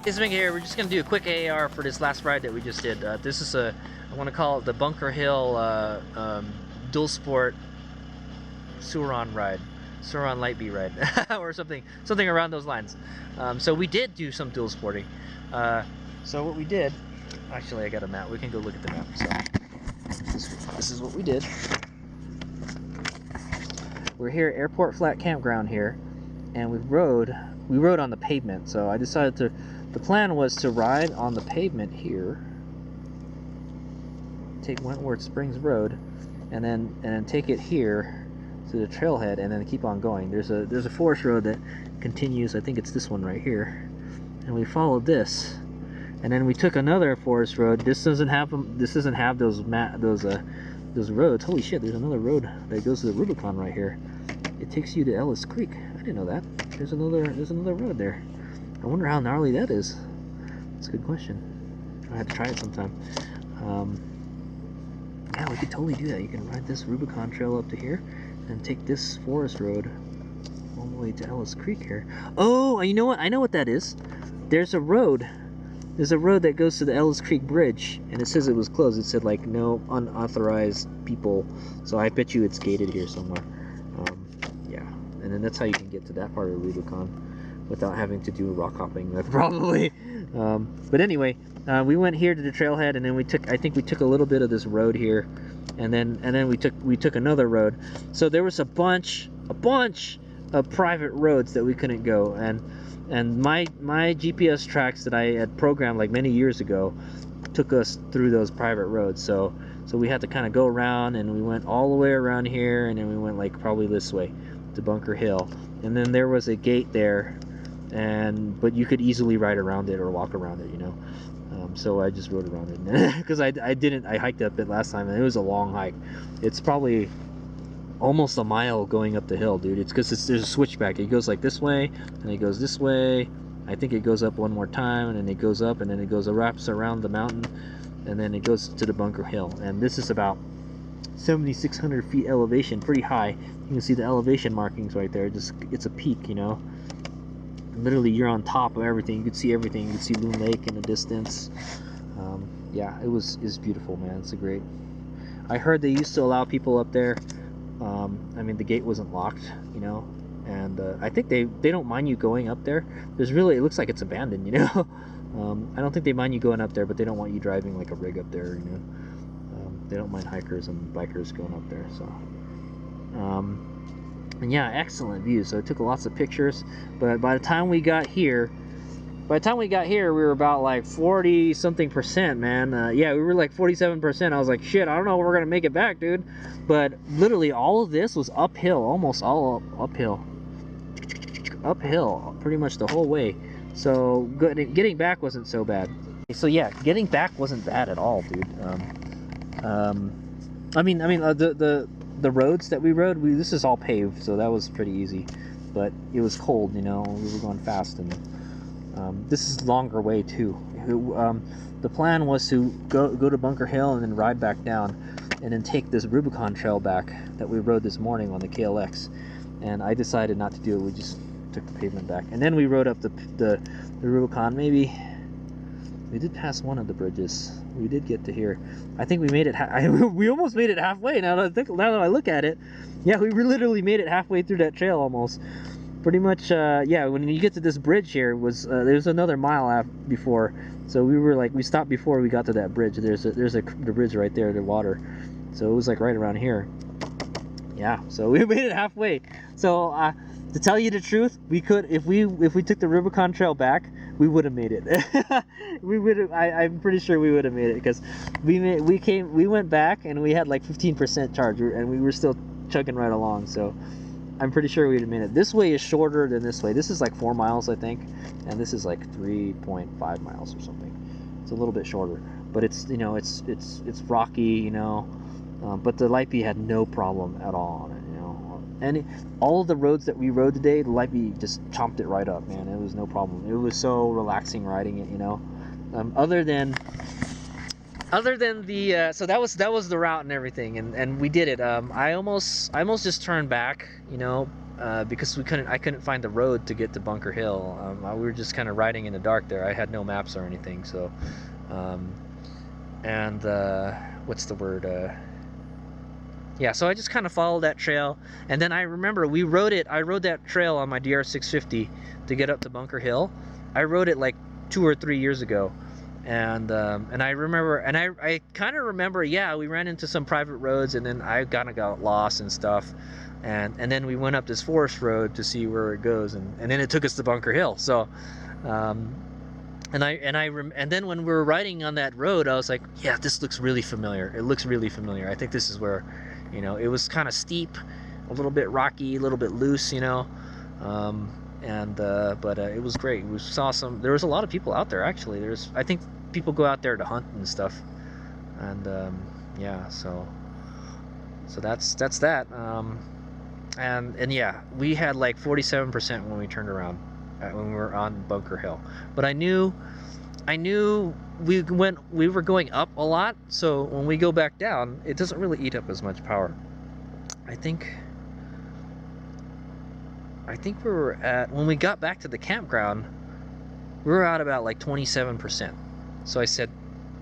It's Ming here. We're just gonna do a quick AAR for this last ride that we just did. This is I want to call it the Bunker Hill dual sport Sur Ron ride, Sur Ron Light Bee ride, or something around those lines. So we did do some dual sporting. So what we did, actually, I got a map. We can go look at the map. So this is what we did. We're here at Airport Flat Campground here, and we rode on the pavement. So I decided to. The plan was to ride on the pavement here, take Wentworth Springs Road, and then take it here to the trailhead, and then keep on going. There's a forest road that continues. I think it's this one right here, and we followed this, and then we took another forest road. This doesn't have those roads. Holy shit! There's another road that goes to the Rubicon right here. It takes you to Ellis Creek. I didn't know that. There's another road there. I wonder how gnarly that is. That's a good question. I have to try it sometime. Yeah, we could totally do that. You can ride this Rubicon Trail up to here, and take this forest road all the way to Ellis Creek here. Oh, you know what? I know what that is. There's a road. There's a road that goes to the Ellis Creek Bridge, and it says it was closed. It said like no unauthorized people. So I bet you it's gated here somewhere. Yeah, and then that's how you can get to that part of the Rubicon without having to do rock hopping, probably. But anyway, we went here to the trailhead, and then I think we took a little bit of this road here, and then we took another road. So there was a bunch of private roads that we couldn't go, and my GPS tracks that I had programmed like many years ago took us through those private roads. So we had to kind of go around, and we went all the way around here, and then we went like probably this way to Bunker Hill, and then there was a gate there. But you could easily ride around it or walk around it, you know. So I just rode around it because I hiked up it last time, and it was a long hike. It's probably almost a mile going up the hill, dude. It's because there's a switchback. It goes like this way, and it goes this way. I think it goes up one more time, and then it goes up, and then it wraps around the mountain, and then it goes to the Bunker Hill. And this is about 7,600 feet elevation, pretty high. You can see the elevation markings right there. It's a peak, you know. Literally, you're on top of everything. You could see everything. You could see Loon Lake in the distance. Yeah, it's beautiful, man. It's great. I heard they used to allow people up there. I mean, the gate wasn't locked, you know, and I think they don't mind you going up there. It looks like it's abandoned, you know. I don't think they mind you going up there, but they don't want you driving like a rig up there, you know. They don't mind hikers and bikers going up there, so. And yeah, excellent view. So I took lots of pictures, but by the time we got here, we were about like 40-something%, man. Yeah, we were like 47%. I was like, shit, I don't know if we're gonna make it back, dude. But literally, all of this was uphill, almost all uphill, pretty much the whole way. So getting back wasn't so bad. So yeah, getting back wasn't bad at all, dude. The roads that we rode, this is all paved, so that was pretty easy. But it was cold, you know. We were going fast, and this is a longer way too. The plan was to go to Bunker Hill and then ride back down, and then take this Rubicon Trail back that we rode this morning on the KLX. And I decided not to do it. We just took the pavement back, and then we rode up the Rubicon. Maybe we did pass one of the bridges. We did get to here. I think we made it. We almost made it halfway. Now that I look at it, yeah, we literally made it halfway through that trail almost. Pretty much. Yeah. When you get to this bridge here, there's another mile before. So we stopped before we got to that bridge. There's the bridge right there, the water. So it was like right around here. Yeah. So we made it halfway. So to tell you the truth, we could if we took the Rubicon Trail back, we would have made it. I'm pretty sure we would have made it, because we went back and we had like 15% charge, and we were still chugging right along. So I'm pretty sure we'd have made it. This way is shorter than this way. This is like 4 miles, I think, and this is like 3.5 miles or something. It's a little bit shorter, but it's, you know, it's rocky, you know. But the Light Bee had no problem at all on it, you know. And all of the roads that we rode today, the Light Bee just chomped it right up, man. It was no problem. It was so relaxing riding it, you know. Other than the so that was the route and everything, and we did it. I almost just turned back, you know. because I couldn't find the road to get to Bunker Hill. We were just kind of riding in the dark there. I had no maps or anything, so and what's the word? Yeah, so I just kind of followed that trail, and then I remember I rode that trail on my DR650 to get up to Bunker Hill. I rode it like 2 or 3 years ago, and I remember, and I kind of remember, yeah, we ran into some private roads, and then I kind of got lost and stuff, and then we went up this forest road to see where it goes, and then it took us to Bunker Hill. So and then when we were riding on that road, I was like, yeah, this looks really familiar. It looks really familiar. I think this is where, you know, it was kind of steep, a little bit rocky, a little bit loose, you know, but it was great. We saw there was a lot of people out there, actually. I think people go out there to hunt and stuff, and yeah, so that's that. And yeah, we had like 47% when we turned around when we were on Bunker Hill, but I knew we were going up a lot, so when we go back down, it doesn't really eat up as much power. I think we were at, when we got back to the campground, we were at about like 27%. So I said,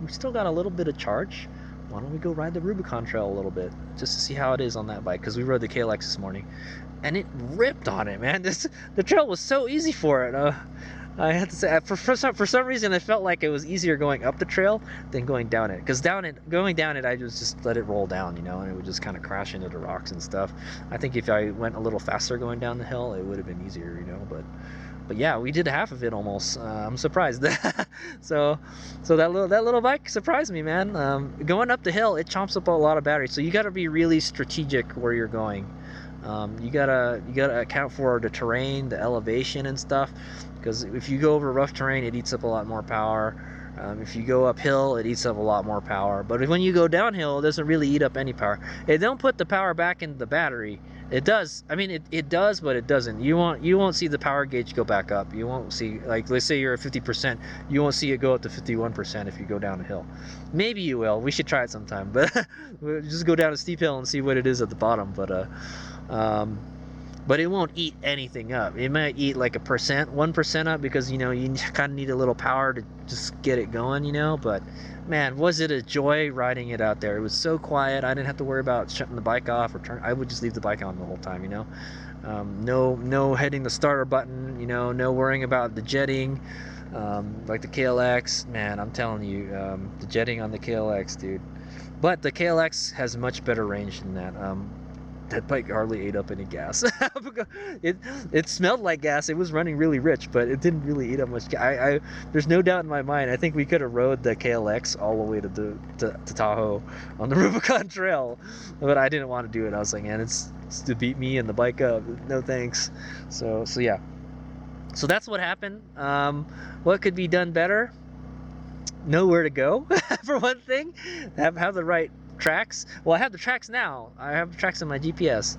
we still got a little bit of charge. Why don't we go ride the Rubicon Trail a little bit, just to see how it is on that bike? Because we rode the KLX this morning, and it ripped on it, man. The trail was so easy for it. I have to say, for some reason, I felt like it was easier going up the trail than going down it. Because going down it, I just let it roll down, you know, and it would just kind of crash into the rocks and stuff. I think if I went a little faster going down the hill, it would have been easier, you know. But yeah, we did half of it almost. I'm surprised. so that little bike surprised me, man. Going up the hill, it chomps up a lot of battery. So you got to be really strategic where you're going. You gotta account for the terrain, the elevation and stuff, because if you go over rough terrain, it eats up a lot more power. If you go uphill, it eats up a lot more power. But when you go downhill, it doesn't really eat up any power. It don't put the power back into the battery. It does. I mean, it does, but it doesn't. You won't see the power gauge go back up. You won't see, like, let's say you're at 50%, you won't see it go up to 51% if you go down a hill. Maybe you will. We should try it sometime. But we'll just go down a steep hill and see what it is at the bottom. But it won't eat anything up. It might eat like 1% up, because, you know, you kind of need a little power to just get it going, you know. But man, was it a joy riding it out there. It was so quiet. I didn't have to worry about shutting the bike off or I would just leave the bike on the whole time, you know. No hitting the starter button, you know, no worrying about the jetting, like the KLX. Man, I'm telling you, the jetting on the KLX, dude. But the KLX has much better range than that. That bike hardly ate up any gas. It smelled like gas. It was running really rich, but it didn't really eat up much gas. There's no doubt in my mind. I think we could have rode the KLX all the way to Tahoe on the Rubicon Trail, but I didn't want to do it. I was like, man, it's to beat me and the bike up. No thanks. So yeah. So that's what happened. What could be done better? Nowhere to go, for one thing. Have the right tracks. Well, I have the tracks now. I have the tracks in my GPS.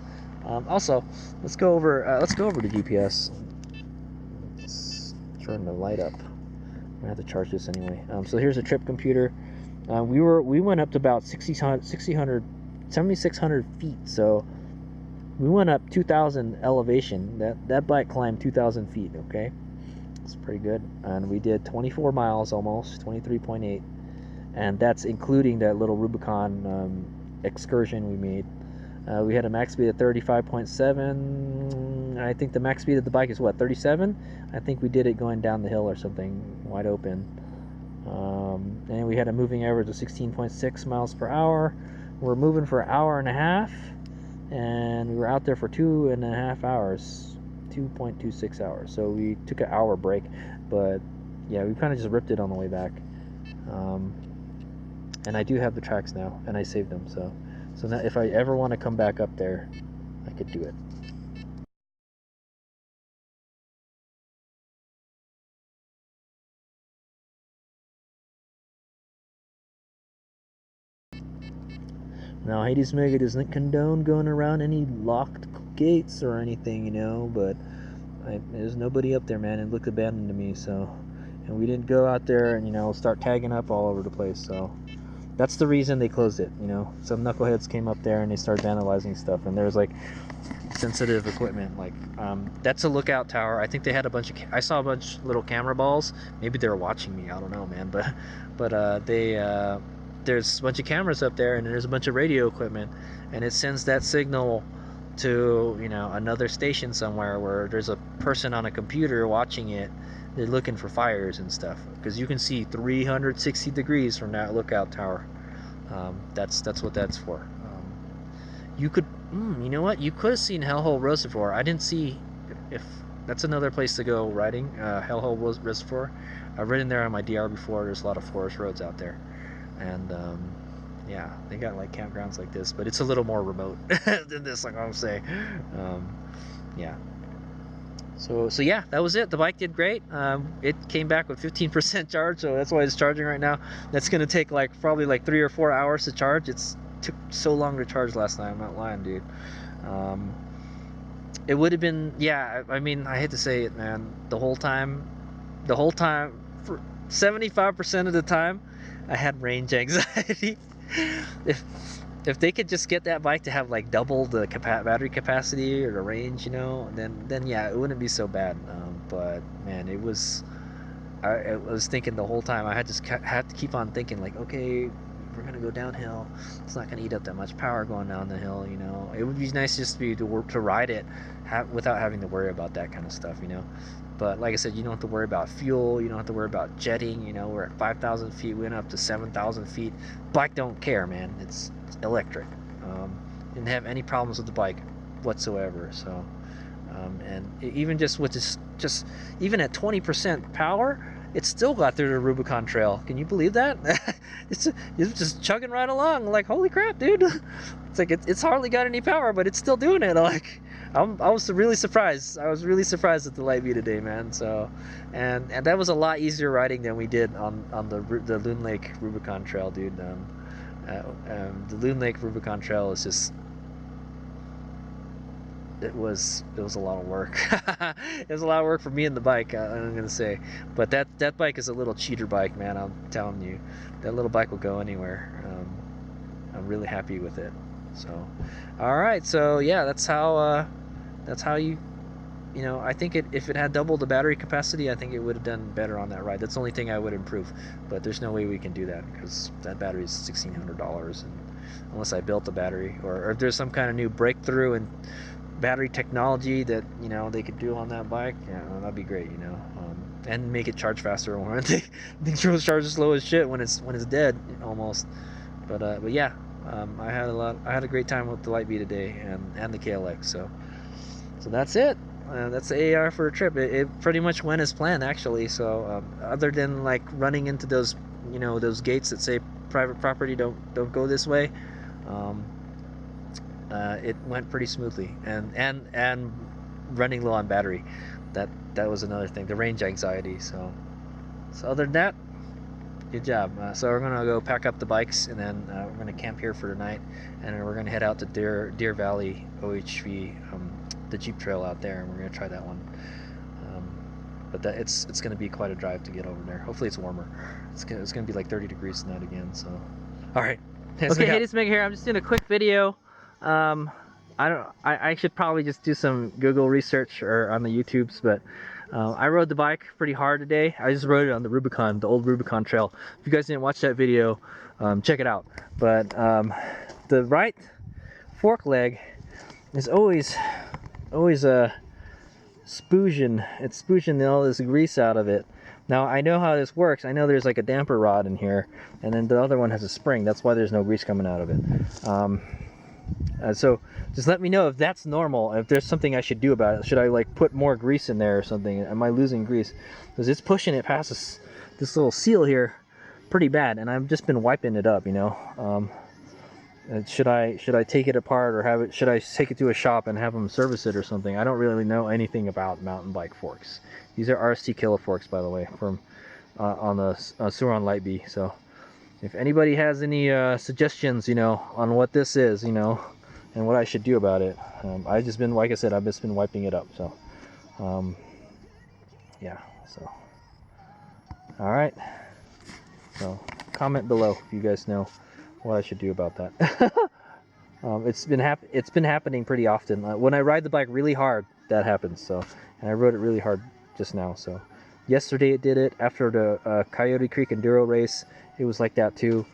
Also, let's go over to GPS. Let's turn the light up. I have to charge this anyway. So here's a trip computer. We went up to about 7,600 feet. So we went up 2,000 elevation. That bike climbed 2,000 feet. Okay, it's pretty good. And we did 24 miles almost, 23.8. And that's including that little Rubicon excursion we made. We had a max speed of 35.7. I think the max speed of the bike is what, 37? I think we did it going down the hill or something, wide open. And we had a moving average of 16.6 miles per hour. We're moving for an hour and a half, and we were out there for 2.5 hours, 2.26 hours. So we took an hour break, but yeah, we kind of just ripped it on the way back. And I do have the tracks now, and I saved them, so now if I ever want to come back up there, I could do it. Now, Hades Mega doesn't condone going around any locked gates or anything, you know, but there's nobody up there, man. It looked abandoned to me, so, and we didn't go out there and, you know, start tagging up all over the place, so that's the reason they closed it, you know. Some knuckleheads came up there and they started vandalizing stuff, and there was like sensitive equipment. Like that's a lookout tower. I think they had a bunch of I saw a bunch of little camera balls. Maybe they were watching me, I don't know, man, but there's a bunch of cameras up there, and there's a bunch of radio equipment, and it sends that signal to, you know, another station somewhere where there's a person on a computer watching it. They're looking for fires and stuff, because you can see 360 degrees from that lookout tower. That's what that's for. You could, you know what? You could have seen Hellhole Reservoir. I didn't see if that's another place to go riding. Hellhole Reservoir. I've ridden there on my DR before. There's a lot of forest roads out there, and yeah, they got like campgrounds like this, but it's a little more remote than this, like I'm saying. Yeah. So yeah, that was it. The bike did great. It came back with 15% charge, so that's why it's charging right now. That's gonna take like probably like 3 or 4 hours to charge. It took so long to charge last night. I'm not lying, dude. It would have been, yeah. I mean, I hate to say it, man. The whole time, for 75% of the time, I had range anxiety. If they could just get that bike to have like double the battery capacity or the range, you know, then yeah, it wouldn't be so bad. But man, it was. I was thinking the whole time. I had to keep on thinking like, okay, we're gonna go downhill. It's not gonna eat up that much power going down the hill, you know. It would be nice just to ride it without having to worry about that kind of stuff, you know. But like I said, you don't have to worry about fuel. You don't have to worry about jetting. You know, we're at 5,000 feet. We went up to 7,000 feet. Bike don't care, man. It's electric. Didn't have any problems with the bike whatsoever. So, and even just with just even at 20% power, it still got through the Rubicon Trail. Can you believe that? It's just chugging right along. Like, holy crap, dude! It's like it's hardly got any power, but it's still doing it. Like, I was really surprised. I was really surprised at the Light Bee today, man. So, and that was a lot easier riding than we did on the Loon Lake Rubicon Trail, dude. The Loon Lake Rubicon Trail is just. It was a lot of work. It was a lot of work for me and the bike, I'm gonna say. But that bike is a little cheater bike, man. I'm telling you, that little bike will go anywhere. I'm really happy with it. So, all right. So yeah, that's how you know. I think if it had double the battery capacity, I think it would have done better on that ride. That's the only thing I would improve. But there's no way we can do that because that battery is $1,600, and unless I built the battery or if there's some kind of new breakthrough in battery technology that, you know, they could do on that bike, yeah, that'd be great, you know. And make it charge faster. Or they charge slow as shit when it's dead almost. But yeah, I had a great time with the Light Bee today and the KLX. So that's it. That's the AR for a trip. It pretty much went as planned, actually. So other than like running into those, you know, those gates that say private property, don't go this way. It went pretty smoothly, and running low on battery, that was another thing, the range anxiety. So other than that, good job. So we're gonna go pack up the bikes, and then we're gonna camp here for tonight, and then we're gonna head out to Deer Valley OHV, the Jeep Trail out there, and we're gonna try that one. But it's gonna be quite a drive to get over there. Hopefully it's warmer. It's gonna be like 30 degrees tonight again. So all right. Okay, hey, it's Meg here. I'm just doing a quick video. I should probably just do some Google research or on the YouTubes, but I rode the bike pretty hard today. I just rode it on the Old Rubicon Trail. If you guys didn't watch that video, check it out. But the right fork leg is always spooging. It's spooging all this grease out of it. Now I know how this works. I know there's like a damper rod in here, and then the other one has a spring. That's why there's no grease coming out of it. So just let me know if that's normal, if there's something I should do about it. Should I like put more grease in there or something? Am I losing grease? Because it's pushing it past this little seal here pretty bad, and I've just been wiping it up, you know. Should I take it apart, or should I take it to a shop and have them service it or something? I don't really know anything about mountain bike forks. These are RST Killer forks, by the way, from on the Sur Ron Light Bee. So if anybody has any suggestions, you know, on what this is, you know, and what I should do about it, I've just been, like I said, I've just been wiping it up. So yeah. So all right. So comment below if you guys know what I should do about that. It's been happening pretty often. When I ride the bike really hard, that happens. So, and I rode it really hard just now. So, yesterday it did it. After the Coyote Creek Enduro race, it was like that too.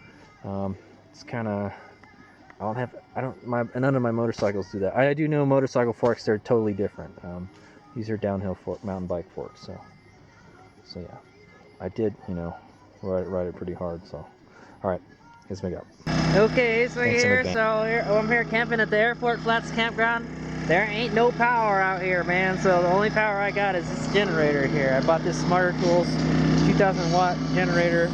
It's kind of, none of my motorcycles do that. I do know motorcycle forks, they're totally different. These are downhill mountain bike forks. So yeah, I did, ride it pretty hard. So, all right, here's my go. Okay, so I'm here camping at the Airport Flats campground. There ain't no power out here, man. So the only power I got is this generator here. I bought this Smarter Tools 2,000 watt generator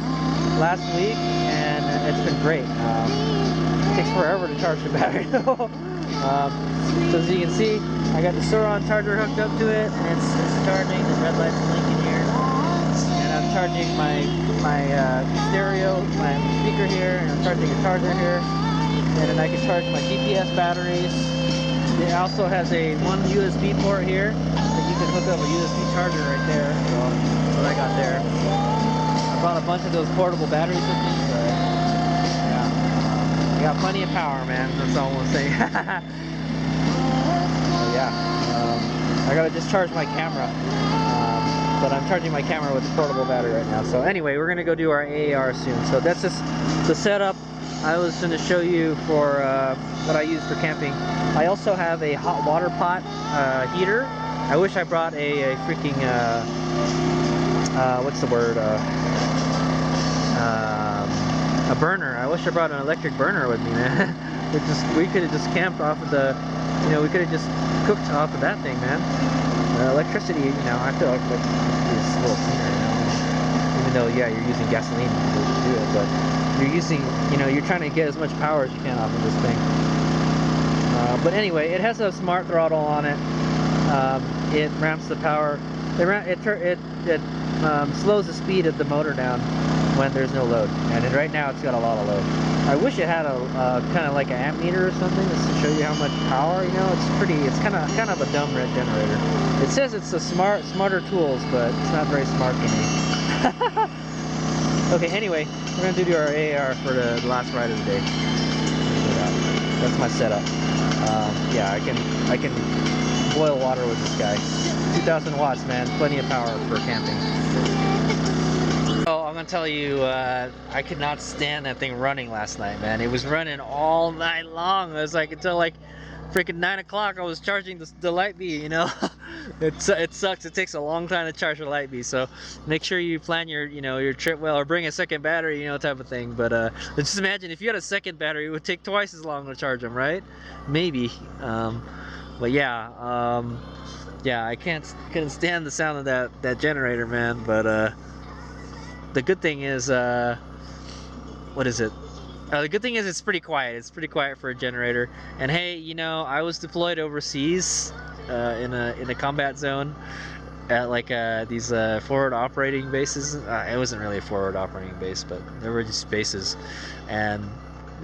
last week, and it's been great. It takes forever to charge the battery though. So as you can see, I got the Sur Ron charger hooked up to it, and it's charging. The red light's blinking here, and I'm charging my stereo, my speaker here, and I'm charging a charger here, and then I can charge my GPS batteries. It also has one USB port here that you can hook up a USB charger right there. So that's what I got there. I brought a bunch of those portable batteries with me, but yeah, I got plenty of power, man. That's all I want to say. I gotta just charge my camera. But I'm charging my camera with a portable battery right now. So anyway, we're gonna go do our AAR soon. So that's just the setup I was gonna show you for what I use for camping. I also have a hot water pot heater. I wish I brought a freaking what's the word? A burner. I wish I brought an electric burner with me, man. we could have just camped off of the, we could have just cooked off of that thing, man. Electricity, I feel like it's a little cleaner, even though, yeah, you're using gasoline to do it, but you're using, you're trying to get as much power as you can off of this thing. But anyway, it has a smart throttle on it. It ramps the power. It slows the speed of the motor down when there's no load, and right now it's got a lot of load. I wish it had a kind of like an amp meter or something just to show you how much power. It's kind of a dumb red generator. It says it's a smarter tools, but it's not very smart to me. Okay, anyway, we're gonna do our AAR for the last ride of the day. That's my setup. Yeah, I can boil water with this guy. 2,000 watts, man, plenty of power for camping. So I'm gonna tell you, I could not stand that thing running last night, man. It was running all night long. It was like until like freaking 9 o'clock I was charging the Light Bee, It sucks. It takes a long time to charge a Light Bee, so make sure you plan your trip well, or bring a second battery, type of thing. But just imagine if you had a second battery, it would take twice as long to charge them, right? Maybe. But yeah, yeah, I couldn't stand the sound of that generator, man. But the good thing is, what is it? The good thing is it's pretty quiet. It's pretty quiet for a generator. And hey, I was deployed overseas in a combat zone at like these forward operating bases. It wasn't really a forward operating base, but there were just bases, and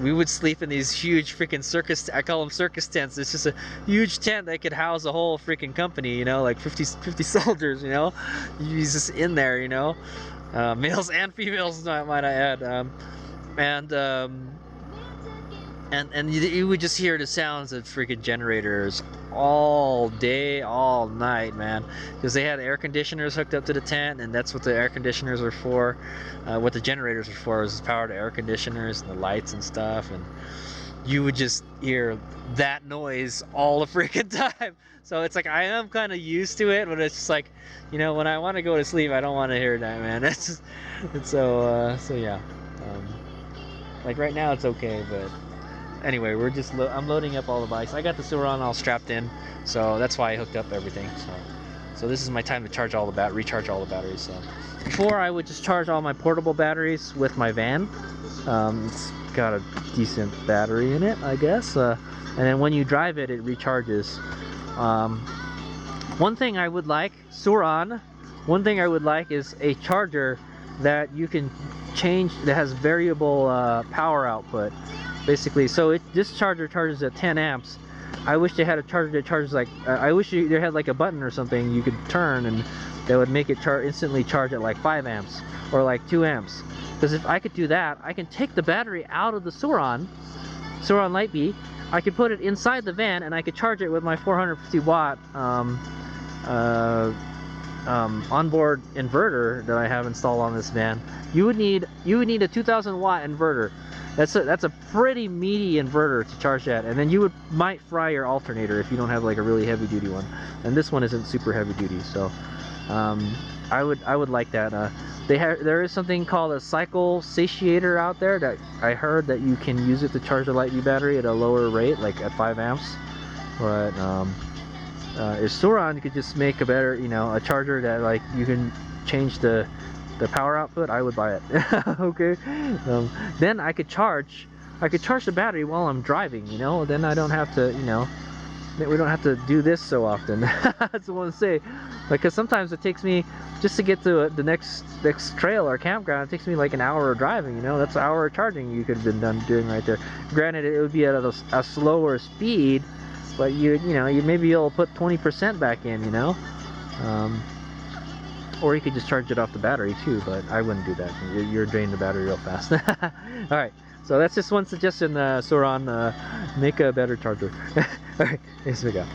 we would sleep in these huge freaking circus. I call them circus tents. It's just a huge tent that could house a whole freaking company. Like 50 soldiers. You're just in there. Males and females, might I add. And you would just hear the sounds of freaking generators all day, all night, man, because they had air conditioners hooked up to the tent, and that's what the air conditioners were for. What the generators were for was power to air conditioners and the lights and stuff, and you would just hear that noise all the freaking time. So it's like, I am kind of used to it, but it's just like, when I want to go to sleep, I don't want to hear that, man. So yeah. Like right now it's okay, but anyway, I'm loading up all the bikes. I got the Sur Ron all strapped in, so that's why I hooked up everything. So this is my time to charge all the recharge all the batteries. So before, I would just charge all my portable batteries with my van. It's got a decent battery in it, I guess. And then when you drive it, it recharges. One thing I would like, Sur Ron, one thing I would like is a charger that you can change, that has variable power output, basically. So this charger charges at 10 amps. I wish they had a charger that charges like, I wish they had like a button or something you could turn, and that would make it instantly charge at like 5 amps or like 2 amps. Because if I could do that, I can take the battery out of the Sur Ron Light Bee. I could put it inside the van and I could charge it with my 450 watt onboard inverter that I have installed on this van. You would need a 2000 watt inverter. That's a pretty meaty inverter to charge that, and then you might fry your alternator if you don't have like a really heavy duty one. And this one isn't super heavy duty, so I would like that. There is something called a cycle satiator out there that I heard that you can use it to charge the Light Bee battery at a lower rate, like at 5 amps. But if Sur Ron could just make a better, a charger that like you can change the power output, I would buy it. Okay. Then I could charge the battery while I'm driving. Then I don't have to, we don't have to do this so often. That's what I want to say. Because sometimes it takes me, just to get to the next trail or campground, it takes me like an hour of driving. That's an hour of charging you could have been doing right there. Granted, it would be at a slower speed, but you maybe you'll put 20% back in. Or you could just charge it off the battery too, but I wouldn't do that. You're draining the battery real fast. Alright, so that's just one suggestion, Sur Ron, make a better charger. Alright, here we go.